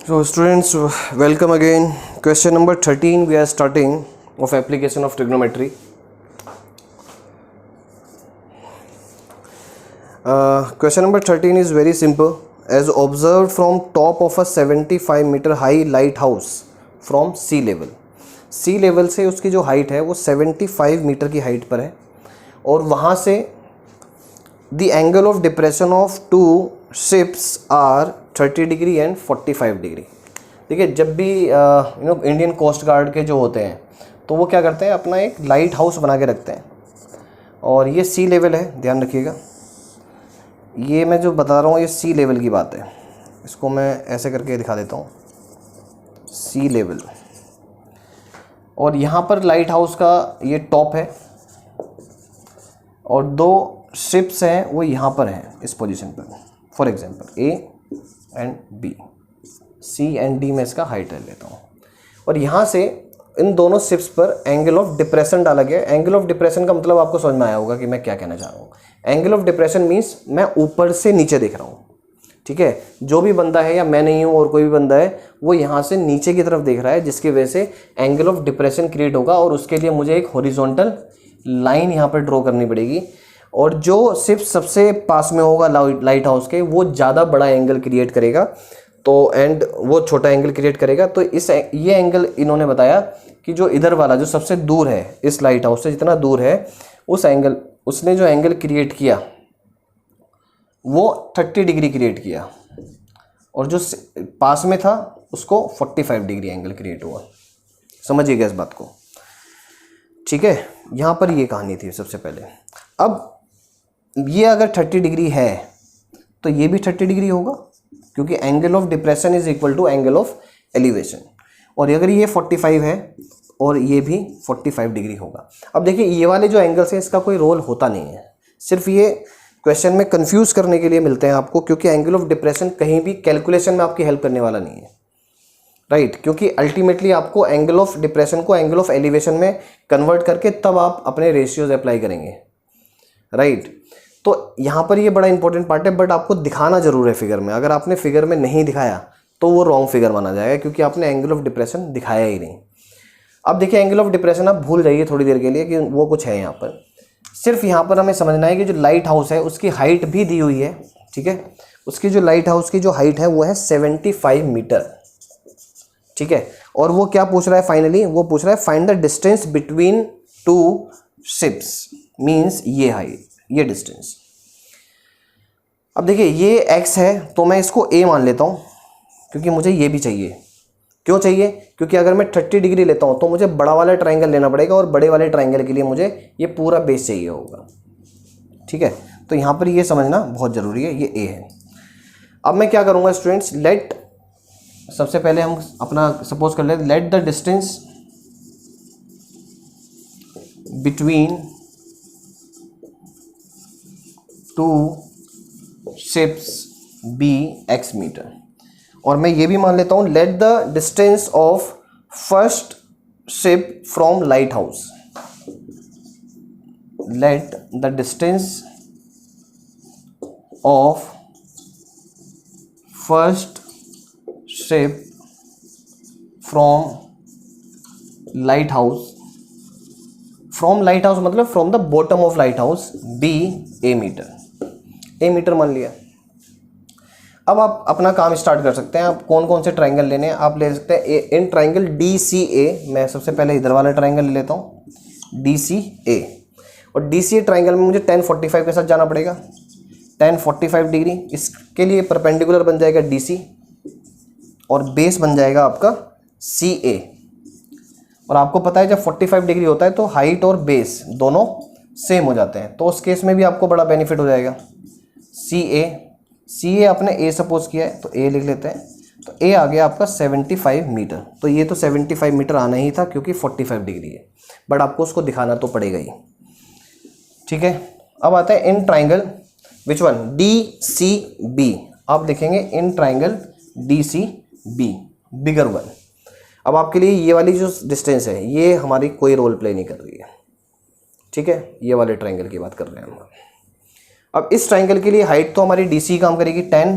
So students, welcome again. Question number 13 we are starting of application of trigonometry. Question number 13 is very simple. As observed from top of a 75-meter high lighthouse from sea level. sea level से उसकी जो height है वो 75 metre की height पर है और वहाँ से the angle of depression of two ships are 30 degree and 45 degree. देखिए जब भी इंडियन कोस्ट गार्ड के जो होते हैं तो वो क्या करते हैं, अपना एक लाइट हाउस बना के रखते हैं. और ये सी लेवल है, ध्यान रखिएगा. ये मैं जो बता रहा हूँ ये सी लेवल की बात है. इसको मैं ऐसे करके दिखा देता हूँ, सी लेवल. और यहाँ पर लाइट हाउस का ये टॉप है और दो शिप्स हैं वो यहाँ पर हैं इस पोजीशन पर. For example A and B, C and D में इसका हाइट ले लेता हूँ. और यहाँ से इन दोनों शिप्स पर एंगल ऑफ डिप्रेशन डाला गया. एंगल ऑफ डिप्रेशन का मतलब आपको समझ में आया होगा कि मैं क्या कहना चाह रहा हूँ. एंगल ऑफ डिप्रेशन मीन्स मैं ऊपर से नीचे देख रहा हूँ. ठीक है, जो भी बंदा है या मैं नहीं हूँ और कोई भी बंदा है वो यहाँ से नीचे की तरफ देख रहा है, जिसकी वजह से एंगल ऑफ डिप्रेशन क्रिएट होगा. और उसके लिए मुझे एक हॉरिजॉन्टल लाइन यहाँ पर ड्रॉ करनी पड़ेगी. और जो सिर्फ सबसे पास में होगा लाइट हाउस के वो ज़्यादा बड़ा एंगल क्रिएट करेगा, तो एंड वो छोटा एंगल क्रिएट करेगा. तो ये एंगल इन्होंने बताया कि जो इधर वाला जो सबसे दूर है इस लाइट हाउस से जितना दूर है उस एंगल, उसने जो एंगल क्रिएट किया वो 30 डिग्री क्रिएट किया और जो पास में था उसको 45 डिग्री एंगल क्रिएट हुआ. समझिएगा इस बात को. ठीक है, यहाँ पर ये कहानी थी सबसे पहले. अब ये अगर 30 डिग्री है तो ये भी 30 डिग्री होगा क्योंकि angle of depression is equal to angle of elevation. और अगर ये 45 है और ये भी 45 डिग्री होगा. अब देखिए ये वाले जो एंगल्स हैं इसका कोई रोल होता नहीं है, सिर्फ ये क्वेश्चन में कंफ्यूज करने के लिए मिलते हैं आपको, क्योंकि एंगल ऑफ डिप्रेशन कहीं भी कैलकुलेशन में आपकी हेल्प करने वाला नहीं है. राइट, क्योंकि अल्टीमेटली आपको एंगल ऑफ डिप्रेशन को एंगल ऑफ एलिवेशन में कन्वर्ट करके तब आप अपने रेशियोज अप्लाई करेंगे. राइट, तो यहाँ पर ये बड़ा इंपॉर्टेंट पार्ट है, बट आपको दिखाना जरूर है फिगर में. अगर आपने फिगर में नहीं दिखाया तो वो रॉन्ग फिगर माना जाएगा क्योंकि आपने एंगल ऑफ डिप्रेशन दिखाया ही नहीं. अब देखिए एंगल ऑफ डिप्रेशन आप भूल जाइए थोड़ी देर के लिए कि वो कुछ है यहाँ पर. सिर्फ यहाँ पर हमें समझना है कि जो लाइट हाउस है उसकी हाइट भी दी हुई है. ठीक है, उसकी जो लाइट हाउस की जो हाइट है वो है 75 मीटर. ठीक है, और वो क्या पूछ रहा है फाइनली, वो पूछ रहा है find the distance between two ships, means ये हाइट, ये डिस्टेंस. अब देखिए ये x है तो मैं इसको a मान लेता हूँ क्योंकि मुझे ये भी चाहिए. क्यों चाहिए? क्योंकि अगर मैं 30 डिग्री लेता हूँ तो मुझे बड़ा वाला ट्रायंगल लेना पड़ेगा और बड़े वाले ट्रायंगल के लिए मुझे ये पूरा बेस चाहिए होगा. ठीक है, तो यहाँ पर ये समझना बहुत ज़रूरी है, ये a है. अब मैं क्या करूँगा स्टूडेंट्स, लेट, सबसे पहले हम अपना सपोज कर लेते, let the distance between two ships be x meter. और मैं ये भी मान लेता हूँ let the distance of first ship from lighthouse, let the distance of first ship from lighthouse, from lighthouse मतलब from the bottom of lighthouse be a meter. A meter मान लिया. अब आप अपना काम start कर सकते हैं. आप कौन कौन से ट्रायंगल लेने हैं आप ले सकते हैं. इन ट्रायंगल डी सी ए, मैं सबसे पहले इधर वाला ट्रायंगल ले लेता हूँ डी सी ए. और डी सी ए ट्रायंगल में मुझे 1045 के साथ जाना पड़ेगा. 1045 डिग्री, इसके लिए परपेंडिकुलर बन जाएगा डी सी और बेस बन जाएगा आपका सी ए. और आपको पता है जब 45 डिग्री होता है तो हाइट और बेस दोनों सेम हो जाते हैं, तो उस केस में भी आपको बड़ा बेनिफिट हो जाएगा. सी ए आपने ए सपोज किया है तो ए लिख लेते हैं. तो ए आ गया आपका 75 मीटर. तो ये तो 75 मीटर आना ही था क्योंकि 45 डिग्री है, बट आपको उसको दिखाना तो पड़ेगा ही. ठीक है, अब आता है in triangle which one, D C B. आप देखेंगे in triangle D C B, bigger one. अब आपके लिए ये वाली जो डिस्टेंस है ये हमारी कोई रोल प्ले नहीं कर रही है. ठीक है, ये वाले ट्राइंगल की बात कर रहे हैं हम. अब इस ट्राइंगल के लिए हाइट तो हमारी डी सी काम करेगी 10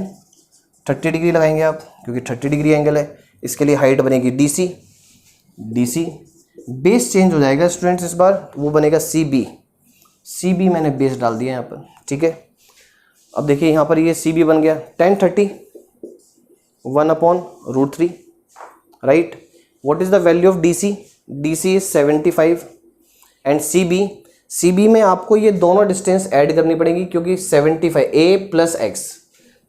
30 डिग्री लगाएंगे आप, क्योंकि 30 डिग्री एंगल है। इसके लिए हाइट बनेगी DC, DC बेस चेंज हो जाएगा स्टूडेंट्स इस बार, वो बनेगा CB, CB मैंने बेस डाल दिया यहाँ पर, ठीक है। अब देखिए यहाँ पर ये CB बन गया tan 30 1/√3, right. What is the value of DC? DC is 75 and CB में आपको ये दोनों डिस्टेंस ऐड करनी पड़ेगी, क्योंकि 75 A + x,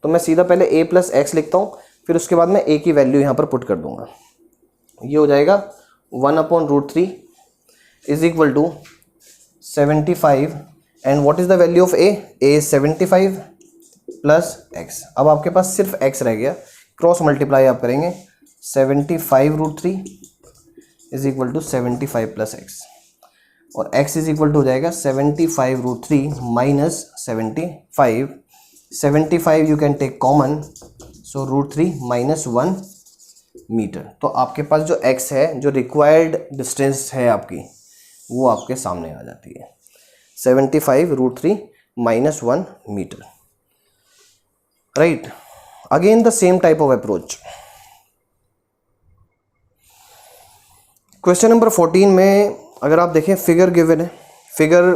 तो मैं सीधा पहले A + x लिखता हूँ, फिर उसके बाद मैं A की वैल्यू यहाँ पर पुट कर दूंगा। ये हो जाएगा 1/√3 is equal to 75 and what is the value of A? A is 75 + x। अब आपके पास सिर्फ x रह गया, क्रॉस मल्टीप्लाई आप करेंगे, 75√3 इज इक्वल टू 75 + x, और x इज इक्वल टू हो जाएगा 75√3 minus 75, 75 you can take common, so √3 minus 1 metre. तो आपके पास जो x है, जो रिक्वायर्ड डिस्टेंस है आपकी, वो आपके सामने आ जाती है, 75√3 minus 1 metre, right. Again the same type of approach. Question number 14 में अगर आप देखें, फिगर गिवन है, फिगर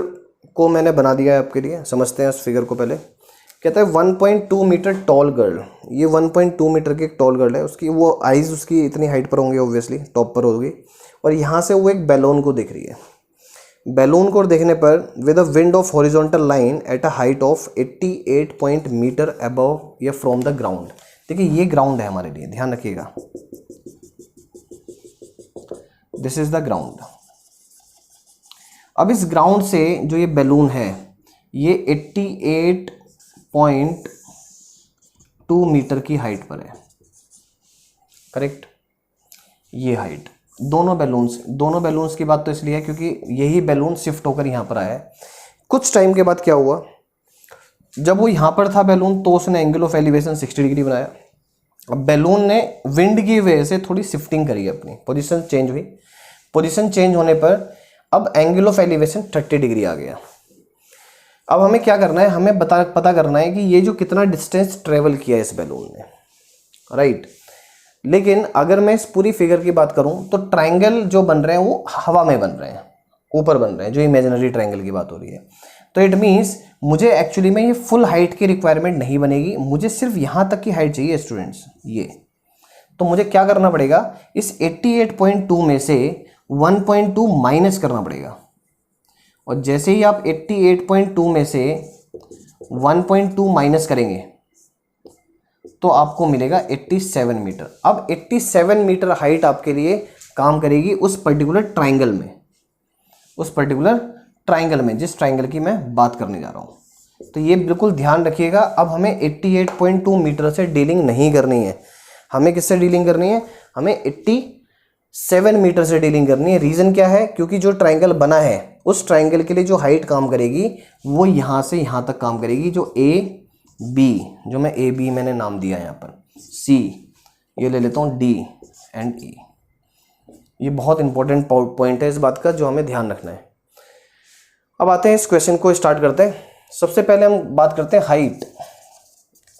को मैंने बना दिया है आपके लिए, समझते हैं उस फिगर को पहले। कहता है 1.2 मीटर टॉल गर्ल, ये 1.2 मीटर की एक टॉल गर्ल है, उसकी वो आईज उसकी इतनी हाइट पर होंगे, ऑब्वियसली टॉप पर होगी, और यहाँ से वो एक बैलून को देख रही है। बैलून को देखने पर with a wind of horizontal line at a height of 88 metre above या फ्रॉम द ग्राउंड। देखिए ये ग्राउंड है हमारे लिए, ध्यान रखिएगा, दिस इज द ग्राउंड। अब इस ग्राउंड से जो ये बैलून है, ये 88.2 मीटर की हाइट पर है, करेक्ट। ये हाइट दोनों बैलून्स की बात तो इसलिए है क्योंकि यही बैलून शिफ्ट होकर यहाँ पर आया है। कुछ टाइम के बाद क्या हुआ, जब वो यहाँ पर था बैलून, तो उसने एंगल ऑफ एलिवेशन 60 डिग्री बनाया। अब बैलून ने विंड की वजह से थोड़ी शिफ्टिंग करी, अपनी पोजीशन चेंज हुई। पोजीशन चेंज होने पर अब एंगल ऑफ एलिवेशन 30 डिग्री आ गया। अब हमें क्या करना है, हमें पता करना है कि ये जो कितना डिस्टेंस ट्रेवल किया इस बैलून ने, राइट। लेकिन अगर मैं इस पूरी फिगर की बात करूं तो ट्रायंगल जो बन रहे हैं वो हवा में बन रहे हैं, ऊपर बन रहे हैं, जो इमेजिनरी ट्रायंगल की बात हो रही है। तो इट मीन्स मुझे एक्चुअली में ये फुल हाइट की रिक्वायरमेंट नहीं बनेगी, मुझे सिर्फ यहाँ तक की हाइट चाहिए स्टूडेंट्स, ये। तो मुझे क्या करना पड़ेगा, इस 88.2 में से 1.2 माइनस करना पड़ेगा, और जैसे ही आप 88.2 में से 1.2 माइनस करेंगे तो आपको मिलेगा 87 मीटर। अब 87 मीटर हाइट आपके लिए काम करेगी उस पर्टिकुलर ट्रायंगल में, जिस ट्रायंगल की मैं बात करने जा रहा हूं। तो ये बिल्कुल ध्यान रखिएगा। अब हमें 88.2 मीटर से डीलिंग नहीं करनी है, हमें किससे डीलिंग करनी है, हमें 87 मीटर से डीलिंग करनी है। रीजन क्या है, क्योंकि जो ट्रायंगल बना है उस ट्रायंगल के लिए जो हाइट काम करेगी वो यहां से यहां तक काम करेगी, जो AB, जो मैं AB मैंने नाम दिया यहाँ पर, C, ये ले लेता हूँ D एंड E। ये बहुत इंपॉर्टेंट पॉइंट है इस बात का, जो हमें ध्यान रखना है। अब आते हैं इस क्वेश्चन को स्टार्ट करते हैं। सबसे पहले हम बात करते हैं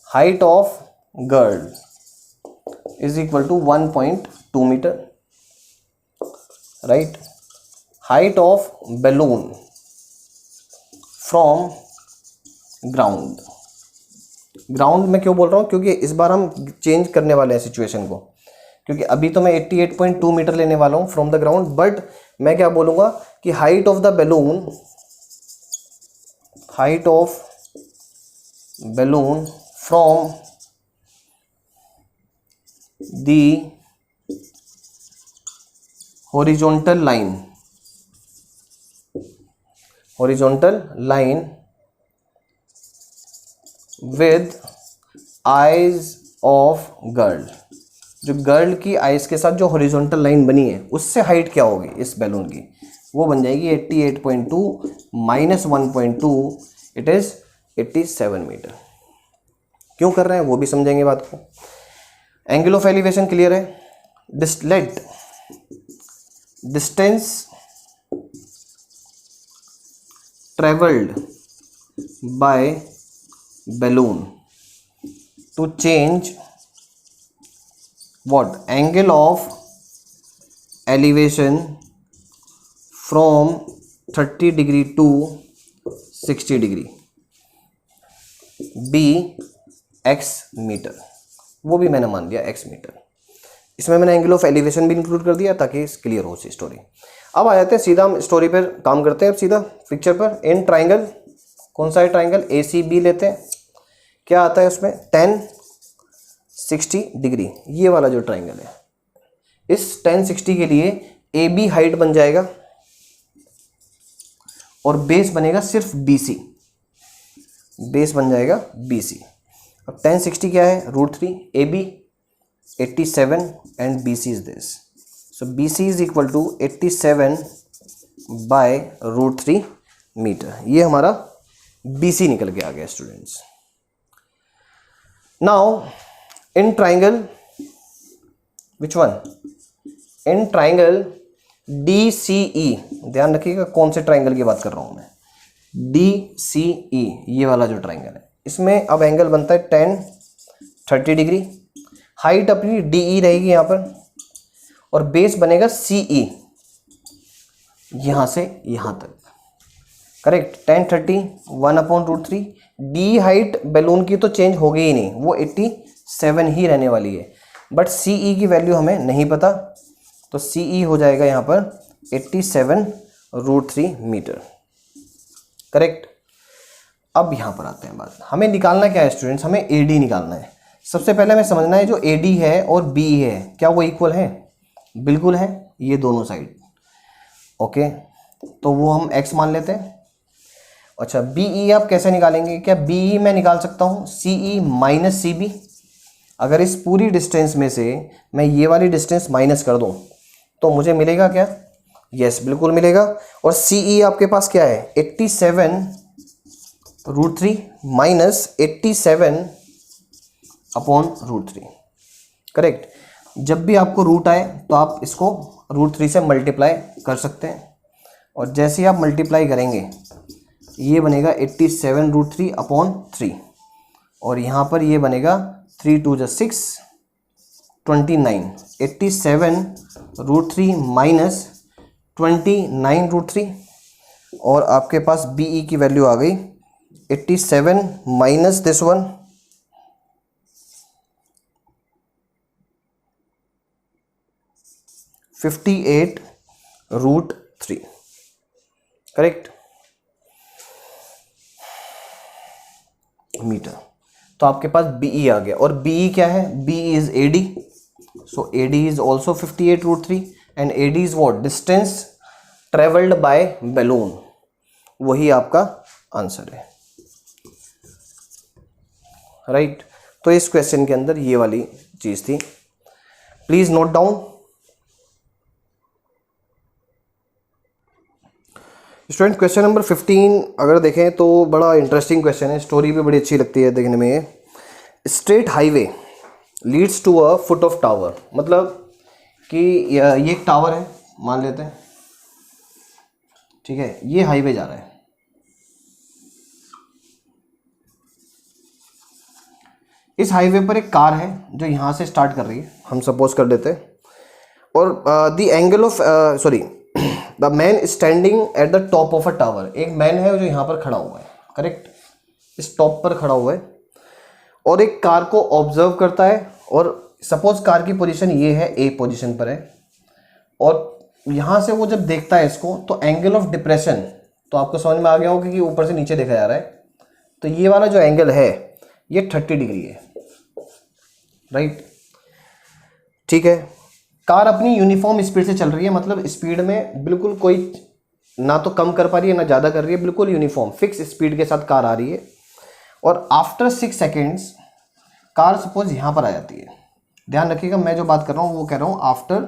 height of girl is equal to 1.2 metre, right. Height of balloon from ground में क्यों बोल रहा हूँ, क्योंकि इस बार हम चेंज करने वाले हैं सिचुएशन को, क्योंकि अभी तो मैं 88.2 मीटर लेने वाला हूँ फ्रॉम द ग्राउंड, बट मैं क्या बोलूँगा कि height of balloon from the horizontal line with eyes of girl। जो गर्ल की आइज के साथ जो हॉरिजॉन्टल लाइन बनी है उससे हाइट क्या होगी इस बैलून की, वो बन जाएगी 88.2 माइनस 1.2, इट इज 87 मीटर। क्यों कर रहे हैं वो भी समझेंगे बात को। एंगल ऑफ एलिवेशन क्लियर है। Let distance travelled by balloon to change what angle of elevation from 30 degree to 60 degree be x metre, वो भी मैंने मान लिया एक्स मीटर। इसमें मैंने एंगल ऑफ एलिवेशन भी इंक्लूड कर दिया ताकि क्लियर हो सी स्टोरी। अब आ जाते हैं सीधा हम स्टोरी पर काम करते हैं। अब सीधा पिक्चर पर इन ट्राइंगल, कौन सा है ट्राइंगल, ए सी बी लेते हैं। क्या आता है उसमें 10 60 डिग्री, ये वाला जो ट्राइंगल है, इस 10 60 के लिए ए बी हाइट बन जाएगा और बेस बनेगा सिर्फ बी सी, बेस बन जाएगा बी सी। अब 10 60 क्या है, √3, A B 87 and B C is this, so B C is equal to 87 by √3 meter. ये हमारा बी सी निकल के आ गया students. Now in triangle which one, in triangle D C E, ध्यान रखिएगा कौन से ट्राइंगल की बात कर रहा हूं मैं, डी सी ई, ये वाला जो ट्राइंगल है, इसमें अब एंगल बनता है 10 30 डिग्री, हाइट अपनी डी ई रहेगी यहाँ पर और बेस बनेगा सी ई, यहाँ से यहाँ तक, करेक्ट। 10 30 1/√3, डी हाइट बैलून की तो चेंज हो गई ही नहीं, वो 87 ही रहने वाली है, बट सी ई की वैल्यू हमें नहीं पता, तो सी ई हो जाएगा यहाँ पर 87√3 मीटर, करेक्ट। अब यहाँ पर आते हैं बात, हमें निकालना क्या है स्टूडेंट्स, हमें ए डी निकालना है। सबसे पहले हमें समझना है जो ए डी है और बी ई है क्या वो इक्वल है, बिल्कुल है, ये दोनों साइड, ओके, तो वो हम x मान लेते हैं। अच्छा बी ई आप कैसे निकालेंगे, क्या बी ई मैं निकाल सकता हूँ सी ई माइनस सी बी, अगर इस पूरी डिस्टेंस में से मैं ये वाली डिस्टेंस माइनस कर दूँ तो मुझे मिलेगा क्या, यस बिल्कुल मिलेगा। और सी ई आपके पास क्या है 87√3 माइनस 87/√3, करेक्ट। जब भी आपको रूट आए तो आप इसको √3 से मल्टीप्लाई कर सकते हैं, और जैसे ही आप मल्टीप्लाई करेंगे ये बनेगा 87√3/3 और यहाँ पर ये बनेगा 3 2 6 29, 87√3 माइनस 29√3 और आपके पास बी ई की वैल्यू आ गई 87 minus this one 58√3, correct metre. तो आपके पास बी ई आ गया, और बी ई क्या है, B is A D, so A D is also 58√3 and A D is what, distance travelled by balloon, वही आपका आंसर है, राइट। तो इस क्वेश्चन के अंदर ये वाली चीज थी, please note down. Student question number 15 अगर देखें तो बड़ा इंटरेस्टिंग क्वेश्चन है, स्टोरी भी बड़ी अच्छी लगती है देखने में। ये straight highway leads to a foot of tower, मतलब कि ये एक टावर है मान लेते हैं, ठीक है, ये हाईवे जा रहा है, इस हाईवे पर एक कार है जो यहाँ से स्टार्ट कर रही है, हम सपोज कर देते हैं, और the angle of sorry the man standing at the top of a tower, एक मैन है जो यहाँ पर खड़ा हुआ है, करेक्ट, इस टॉप पर खड़ा हुआ है और एक कार को ऑब्जर्व करता है, और सपोज कार की पोजीशन ये है, ए पोजीशन पर है, और यहाँ से वो जब देखता है इसको तो एंगल ऑफ डिप्रेशन, तो आपको समझ में आ गया होगा कि ऊपर से नीचे देखा जा रहा है, तो ये वाला जो एंगल है ये 30 डिग्री है, राइट, ठीक है। कार अपनी यूनिफॉर्म स्पीड से चल रही है, मतलब स्पीड में बिल्कुल कोई ना तो कम कर पा रही है ना ज़्यादा कर रही है, बिल्कुल यूनिफॉर्म फिक्स स्पीड के साथ कार आ रही है, और आफ्टर 6 सेकेंड्स कार सपोज यहाँ पर आ जाती है। ध्यान रखिएगा मैं जो बात कर रहा हूँ वो कह रहा हूँ आफ्टर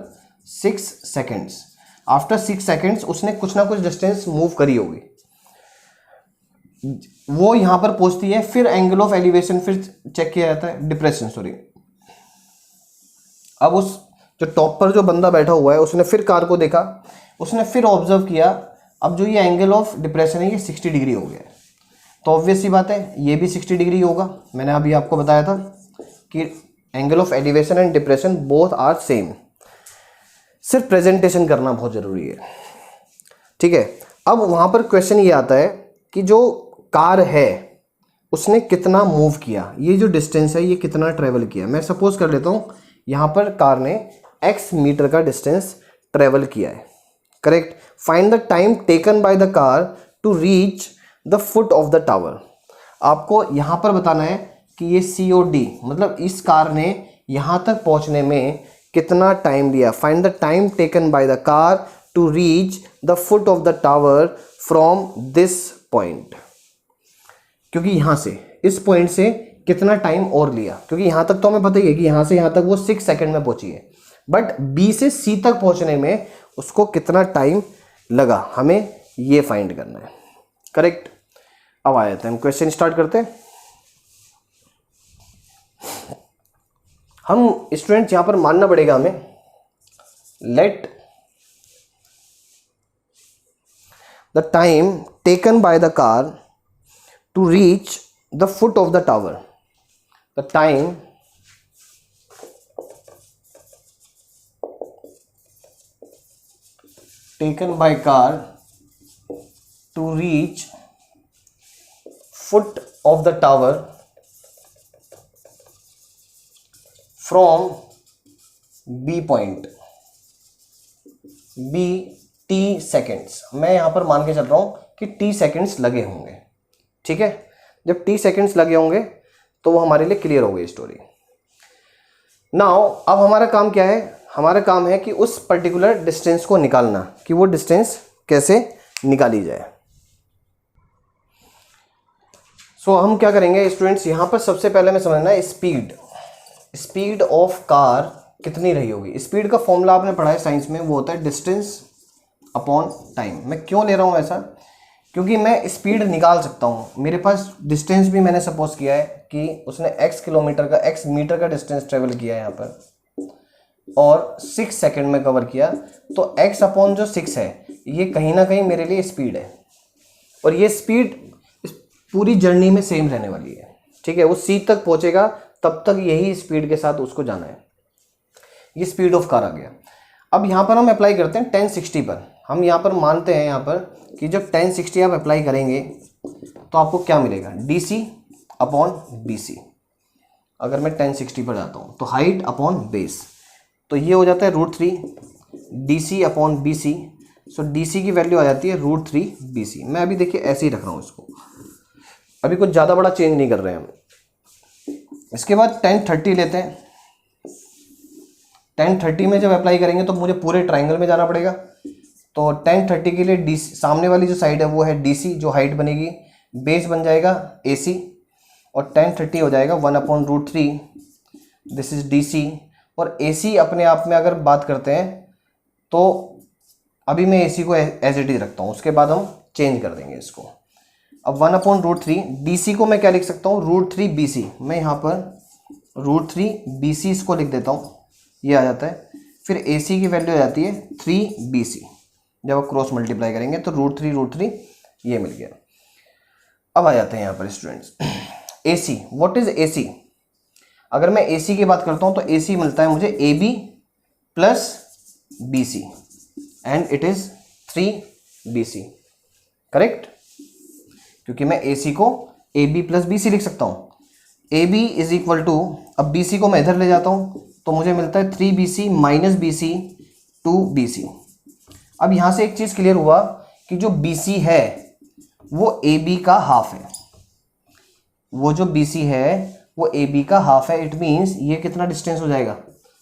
6 सेकेंड्स, आफ्टर 6 सेकेंड्स उसने कुछ ना कुछ डिस्टेंस मूव करी होगी, वो यहाँ पर पहुँचती है, फिर एंगल ऑफ एलिवेशन फिर चेक किया जाता है, डिप्रेशन सॉरी। अब उस जो टॉप पर जो बंदा बैठा हुआ है उसने फिर कार को देखा, उसने फिर ऑब्जर्व किया, अब जो ये एंगल ऑफ डिप्रेशन है ये 60 डिग्री हो गया है, तो ऑब्वियस सी बात है ये भी 60 डिग्री होगा, मैंने अभी आपको बताया था। कि angle of elevation and depression both are same. सिर्फ प्रेजेंटेशन करना बहुत ज़रूरी है, ठीक है। अब वहाँ पर क्वेश्चन ये आता है कि जो कार है उसने कितना मूव किया, ये जो डिस्टेंस है ये कितना ट्रेवल किया। मैं सपोज कर लेता हूँ यहाँ पर कार ने x मीटर का डिस्टेंस ट्रेवल किया है, correct. Find the time taken by the car to reach the foot of the tower. आपको यहाँ पर बताना है कि ये COD मतलब इस कार ने यहाँ तक पहुँचने में कितना टाइम लिया। Find the time taken by the car to reach the foot of the tower from this point, क्योंकि यहाँ से इस पॉइंट से कितना टाइम और लिया, क्योंकि यहाँ तक तो हमें पता ही है कि यहाँ से यहाँ तक वो 6 सेकंड में पहुँची है, बट B से C तक पहुँचने में उसको कितना टाइम लगा, हमें ये फाइंड करना है, करेक्ट। अब आ जाते हैं, हम क्वेश्चन स्टार्ट करते हैं। हम स्टूडेंट्स यहाँ पर मानना पड़ेगा हमें, let the time taken by the car to reach the foot of the tower, the time taken by car to reach foot of the tower from B point, B T seconds. मैं यहाँ पर मान के चल रहा हूँ कि T seconds लगे होंगे, ठीक है। जब T सेकेंड्स लगे होंगे तो वो हमारे लिए क्लियर हो गई स्टोरी। नाउ अब हमारा काम क्या है, हमारा काम है कि उस पर्टिकुलर डिस्टेंस को निकालना, कि वो डिस्टेंस कैसे निकाली जाए। सो हम क्या करेंगे स्टूडेंट्स, यहाँ पर सबसे पहले हमें समझना है स्पीड ऑफ कार कितनी रही होगी। स्पीड का फॉर्मूला आपने पढ़ा है साइंस में, वो होता है डिस्टेंस अपॉन टाइम। मैं क्यों ले रहा हूँ ऐसा, क्योंकि मैं स्पीड निकाल सकता हूँ। मेरे पास डिस्टेंस भी मैंने सपोज किया है कि उसने x किलोमीटर का x मीटर का डिस्टेंस ट्रेवल किया है यहाँ पर और 6 सेकंड में कवर किया, तो x अपॉन जो 6 है ये कहीं ना कहीं मेरे लिए स्पीड है, और ये स्पीड इस पूरी जर्नी में सेम रहने वाली है, ठीक है। वो C तक पहुँचेगा तब तक यही स्पीड के साथ उसको जाना है। ये स्पीड ऑफ कार आ गया। अब यहाँ पर हम अप्लाई करते हैं 1060 पर। हम यहाँ पर मानते हैं यहाँ पर कि जब 1060 आप अप्लाई करेंगे तो आपको क्या मिलेगा, DC अपॉन BC। अगर मैं 1060 पर जाता हूँ तो हाइट अपॉन बेस, तो ये हो जाता है √3 DC अपॉन BC। सो DC की वैल्यू आ जाती है √3 BC। मैं अभी देखिए ऐसे ही रख रहा हूँ इसको, अभी कुछ ज़्यादा बड़ा चेंज नहीं कर रहे हैं हम। इसके बाद 1030 लेते हैं। 1030 में जब अप्लाई करेंगे तो मुझे पूरे ट्राइंगल में जाना पड़ेगा, तो 1030 के लिए DC सामने वाली जो साइड है वो है DC, जो हाइट बनेगी, बेस बन जाएगा AC, और 1030 हो जाएगा 1/√3, दिस इज DC। और AC अपने आप में अगर बात करते हैं तो अभी मैं AC को एज इट इज रखता हूँ, उसके बाद हम चेंज कर देंगे इसको। अब 1/√3 DC को मैं क्या लिख सकता हूँ, √3 BC। मैं यहाँ पर √3 BC इसको लिख देता हूँ, ये आ जाता है। फिर AC की वैल्यू आ जाती है 3 BC। जब आप क्रॉस मल्टीप्लाई करेंगे तो √3 ये मिल गया। अब आ जाते हैं यहाँ पर students AC। What is AC? अगर मैं AC की बात करता हूँ तो AC मिलता है मुझे AB plus BC and it is 3 BC, correct. क्योंकि मैं AC को AB प्लस BC लिख सकता हूँ। AB इज इक्वल टू, अब BC को मैं इधर ले जाता हूँ तो मुझे मिलता है 3 BC माइनस BC 2 BC। अब यहाँ से एक चीज़ क्लियर हुआ कि जो BC है वो AB का हाफ है, वो जो BC है वो AB का हाफ है। इट मीन्स ये कितना डिस्टेंस हो जाएगा,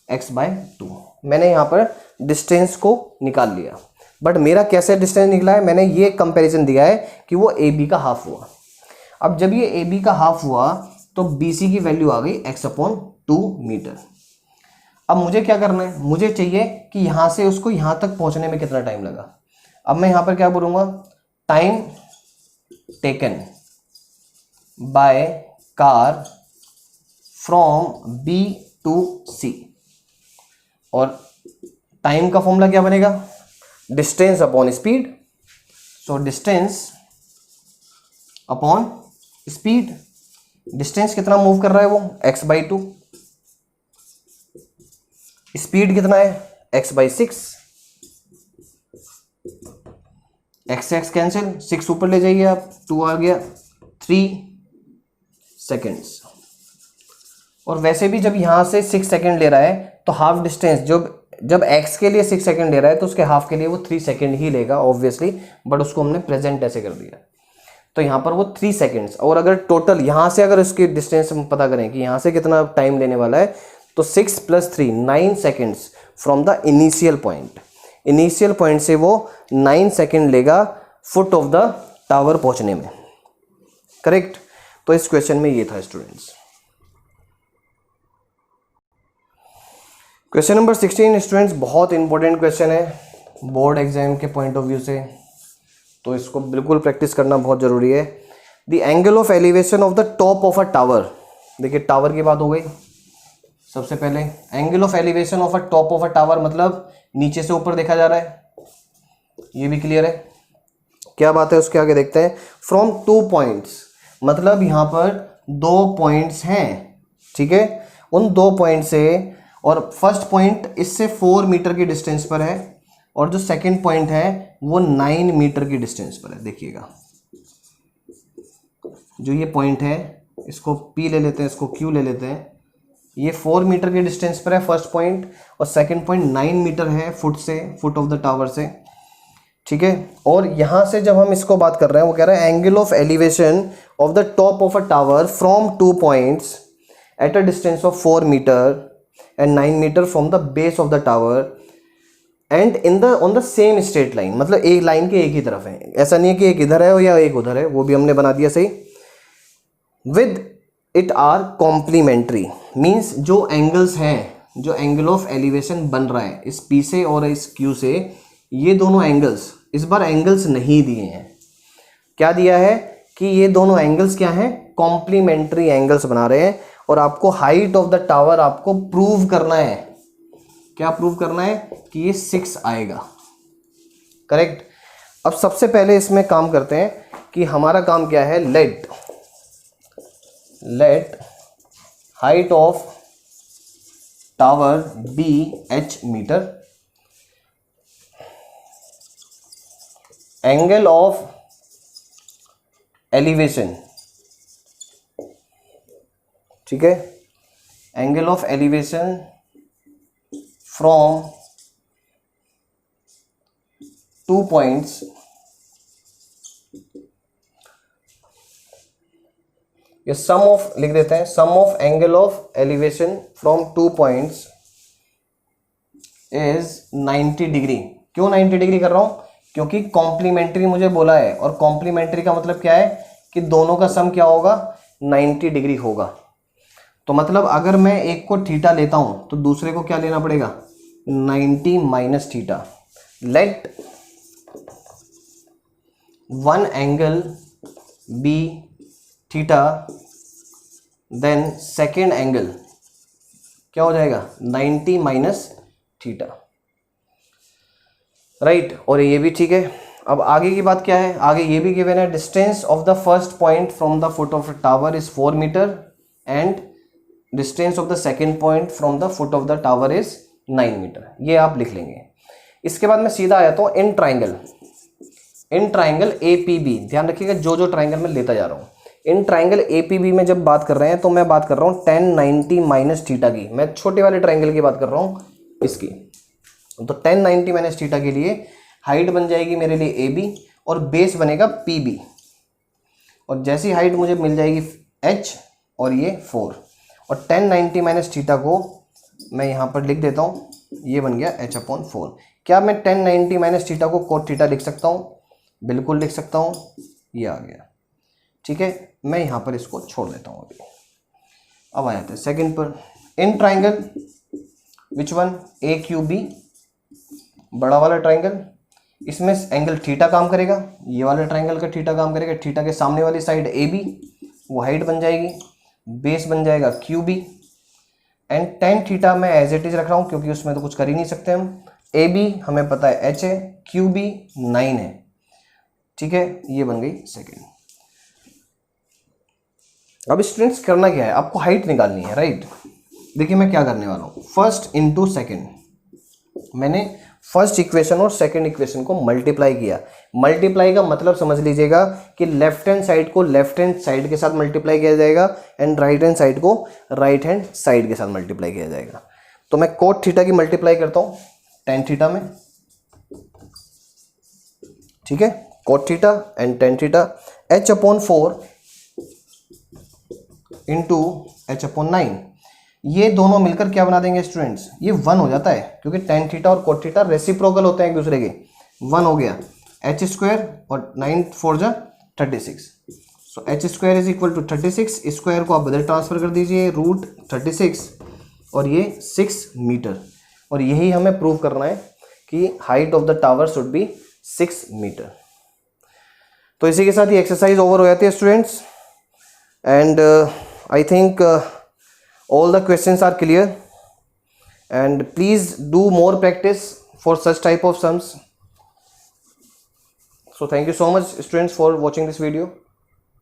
x/2। मैंने यहाँ पर डिस्टेंस को निकाल लिया, बट मेरा कैसे डिस्टेंस निकला है, मैंने ये कंपैरिजन दिया है कि वो AB का हाफ हुआ। अब जब ये AB का हाफ हुआ तो BC की वैल्यू आ गई x/2 मीटर। अब मुझे क्या करना है, मुझे चाहिए कि यहाँ से उसको यहाँ तक पहुँचने में कितना टाइम लगा। अब मैं यहाँ पर क्या बोलूँगा, time taken by car from B to C, और टाइम का फॉर्मूला क्या बनेगा, distance upon speed. So distance upon speed, distance कितना मूव कर रहा है वो x/2, स्पीड कितना है, x/6, x से x कैंसिल, 6 ऊपर ले जाइए आप, 2 आ गया, 3 सेकेंड्स। और वैसे भी जब यहां से 6 सेकेंड ले रहा है तो हाफ डिस्टेंस जब x के लिए 6 सेकेंड ले रहा है तो उसके हाफ के लिए वो 3 सेकेंड ही लेगा ऑब्वियसली, बट उसको हमने प्रेजेंट ऐसे कर दिया, तो यहाँ पर वो 3 सेकेंड्स। और अगर टोटल यहाँ से अगर उसकी डिस्टेंस हम पता करें कि यहाँ से कितना टाइम लेने वाला है, तो 6 + 3 9 seconds from the initial point. Initial point से वो 9 सेकेंड लेगा फुट ऑफ द टावर पहुंचने में। करेक्ट। तो इस क्वेश्चन में ये था स्टूडेंट्स। क्वेश्चन नंबर 16 स्टूडेंट्स बहुत इंपॉर्टेंट क्वेश्चन है बोर्ड एग्जाम के पॉइंट ऑफ व्यू से, तो इसको बिल्कुल प्रैक्टिस करना बहुत जरूरी है। The angle of elevation of the top of a tower. देखिए टावर की बात हो गई। सबसे पहले angle of elevation of a top of a tower मतलब नीचे से ऊपर देखा जा रहा है, ये भी क्लियर है। क्या बात है उसके आगे देखते हैं। फ्रॉम 2 पॉइंट्स मतलब यहां पर 2 पॉइंट्स हैं, ठीक है। उन 2 पॉइंट से, और फर्स्ट पॉइंट इससे 4 मीटर की डिस्टेंस पर है और जो सेकंड पॉइंट है वो 9 मीटर की डिस्टेंस पर है। देखिएगा जो ये पॉइंट है इसको P ले लेते हैं, इसको Q ले लेते हैं। ये 4 मीटर की डिस्टेंस पर है फर्स्ट पॉइंट, और सेकंड पॉइंट 9 मीटर है फुट ऑफ द टावर से, ठीक है। और यहां से जब हम इसको बात कर रहे हैं, वो कह रहा है angle of elevation of the top of a tower from 2 points at a distance of 4 metre and 9 metre from the base of the tower and on the same straight line. मतलब एक लाइन के एक ही तरफ है, ऐसा नहीं है कि एक इधर है या एक उधर है, वो भी हमने बना दिया सही। With it are complementary means जो एंगल्स हैं, जो एंगल ऑफ एलिवेशन बन रहा है इस P से और इस Q से, ये दोनों एंगल्स, इस बार एंगल्स नहीं दिए हैं। क्या दिया है कि ये दोनों एंगल्स क्या हैं, कॉम्प्लीमेंट्री एंगल्स बना रहे हैं। और आपको हाइट ऑफ द टावर आपको प्रूव करना है। क्या प्रूव करना है कि ये 6 आएगा। करेक्ट। अब सबसे पहले इसमें काम करते हैं कि हमारा काम क्या है। Let height of tower be h meter, angle of elevation, ठीक है, angle of elevation from 2 points ये सम ऑफ लिख देते हैं, sum of angle of elevation from 2 points is 90 degree. क्यों 90 डिग्री कर रहा हूं, क्योंकि कॉम्प्लीमेंट्री मुझे बोला है, और कॉम्प्लीमेंट्री का मतलब क्या है कि दोनों का सम क्या होगा, 90 डिग्री होगा। तो मतलब अगर मैं एक को थीटा लेता हूं तो दूसरे को क्या लेना पड़ेगा, 90 minus theta. Let one angle be theta, then second angle क्या हो जाएगा, 90 माइनस थीटा। राइट। और ये भी ठीक है। अब आगे की बात क्या है, आगे ये भी गिवन है, distance of the first point from the foot of the tower is 4 metre and distance of the second point from the foot of the tower is 9 metre. ये आप लिख लेंगे। इसके बाद मैं सीधा आया तो इन ट्राइंगल APB, ध्यान रखिएगा जो ट्राइंगल मैं लेता जा रहा हूँ। इन ट्राइंगल APB में जब बात कर रहे हैं तो मैं बात कर रहा हूँ tan 90 माइनस थीटा की। मैं छोटे वाले ट्राइंगल की बात कर रहा हूँ इसकी। तो tan 90 माइनस थीटा के लिए हाइट बन जाएगी मेरे लिए AB और बेस बनेगा PB, और जैसी हाइट मुझे मिल जाएगी H और ये 4, और tan 90 माइनस थीटा को मैं यहाँ पर लिख देता हूँ, ये बन गया H/4। क्या मैं tan 90 माइनस थीटा को cot थीटा लिख सकता हूँ, बिल्कुल लिख सकता हूँ, ये आ गया। ठीक है, मैं यहाँ पर इसको छोड़ देता हूँ अभी। अब आ जाते हैं सेकंड पर। इन ट्राइंगल विच वन, AQB, बड़ा वाला ट्राइंगल, इसमें एंगल थीटा काम करेगा, ये वाला ट्राइंगल का थीटा काम करेगा। थीटा के सामने वाली साइड AB, वो हाइट बन जाएगी, बेस बन जाएगा QB, एंड tan थीटा मैं एज इट इज रख रहा हूँ क्योंकि उसमें तो कुछ कर ही नहीं सकते हम। AB हमें पता है H है, QB 9 है। ठीक है, ये बन गई सेकेंड। अब स्टूडेंट्स करना क्या है, आपको हाइट निकालनी है, राइट। देखिए मैं क्या करने वाला हूँ, फर्स्ट इंटू सेकेंड, मैंने फर्स्ट इक्वेशन और सेकंड इक्वेशन को मल्टीप्लाई किया। मल्टीप्लाई का मतलब समझ लीजिएगा कि लेफ्ट हैंड साइड को लेफ्ट हैंड साइड के साथ मल्टीप्लाई किया जाएगा एंड राइट हैंड साइड को राइट हैंड साइड के साथ मल्टीप्लाई किया जाएगा। तो मैं कोट थीटा की मल्टीप्लाई करता हूँ टेन थीटा में, ठीक है, cot theta and tan theta, h upon 4 into h upon 9, ये दोनों मिलकर क्या बना देंगे स्टूडेंट्स, ये 1 हो जाता है क्योंकि टेन थीटा और कोट थीटा रेसिप्रोकल होते हैं एक दूसरे के। 1 हो गया, h स्क्वायर और 9 4 जा 36, so h square is equal to 36, square को आप इधर ट्रांसफर कर दीजिए रूट 36 और ये 6 मीटर, और यही हमें प्रूव करना है कि height of the tower should be 6 metre. तो इसी के साथ ये एक्सरसाइज ओवर हो जाती है students, and I think all the questions are clear, and please do more practice for such type of sums. So thank you so much students for watching this video.